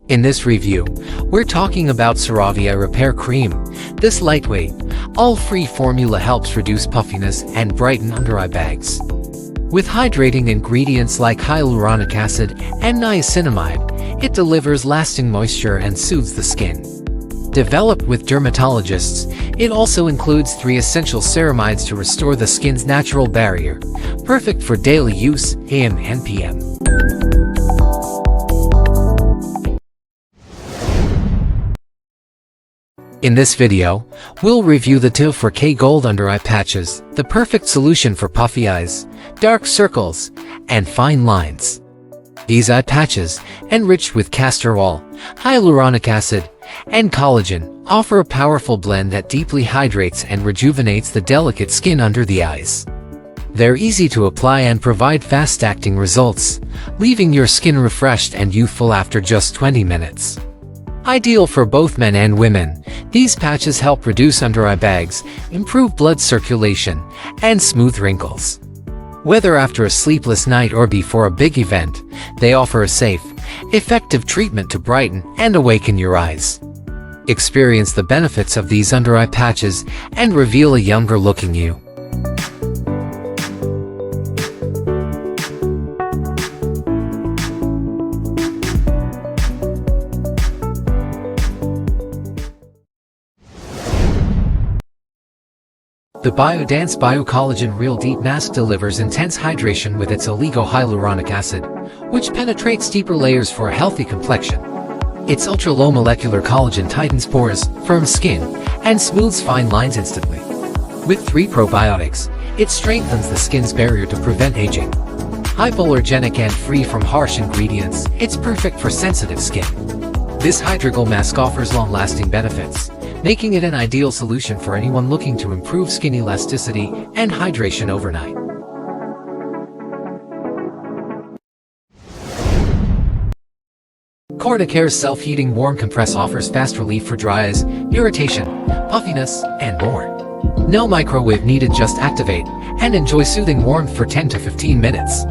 In this review, we're talking about CeraVe Eye Repair Cream. This lightweight, all-free formula helps reduce puffiness and brighten under-eye bags. With hydrating ingredients like hyaluronic acid and niacinamide, it delivers lasting moisture and soothes the skin. Developed with dermatologists, it also includes 3 essential ceramides to restore the skin's natural barrier, perfect for daily use, AM and PM. In this video, we'll review the 2,4K Gold Under Eye Patches, the perfect solution for puffy eyes, dark circles, and fine lines. These eye patches, enriched with castor oil, hyaluronic acid, and collagen, offer a powerful blend that deeply hydrates and rejuvenates the delicate skin under the eyes. They're easy to apply and provide fast-acting results, leaving your skin refreshed and youthful after just 20 minutes. Ideal for both men and women, these patches help reduce under-eye bags, improve blood circulation, and smooth wrinkles. Whether after a sleepless night or before a big event, they offer a safe, effective treatment to brighten and awaken your eyes. Experience the benefits of these under-eye patches and reveal a younger-looking you. The BIODANCE Bio-Collagen Real Deep Mask delivers intense hydration with its illegal hyaluronic acid, which penetrates deeper layers for a healthy complexion. Its ultra-low molecular collagen tightens pores, firms skin, and smooths fine lines instantly. With 3 probiotics, it strengthens the skin's barrier to prevent aging. Hypoallergenic and free from harsh ingredients, it's perfect for sensitive skin. This hydrogel mask offers long-lasting benefits, making it an ideal solution for anyone looking to improve skin elasticity and hydration overnight. Corticare's self-heating warm compress offers fast relief for dry eyes, irritation, puffiness, and more. No microwave needed, just activate and enjoy soothing warmth for 10 to 15 minutes.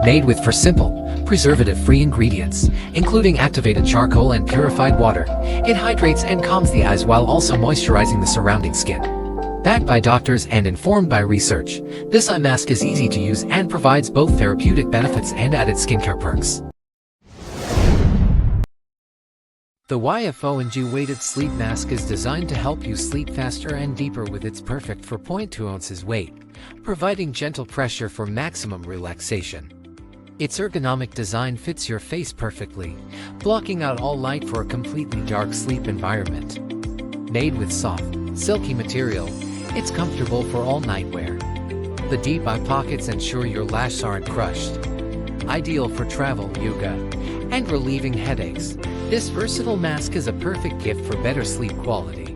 Made with simple, preservative-free ingredients, including activated charcoal and purified water, it hydrates and calms the eyes while also moisturizing the surrounding skin. Backed by doctors and informed by research, this eye mask is easy to use and provides both therapeutic benefits and added skincare perks. The YFONG Weighted Sleep Mask is designed to help you sleep faster and deeper with its perfect 4.2 ounces weight, providing gentle pressure for maximum relaxation. Its ergonomic design fits your face perfectly, blocking out all light for a completely dark sleep environment. Made with soft, silky material, it's comfortable for all-night wear. The deep eye pockets ensure your lashes aren't crushed. Ideal for travel, yoga, and relieving headaches, this versatile mask is a perfect gift for better sleep quality.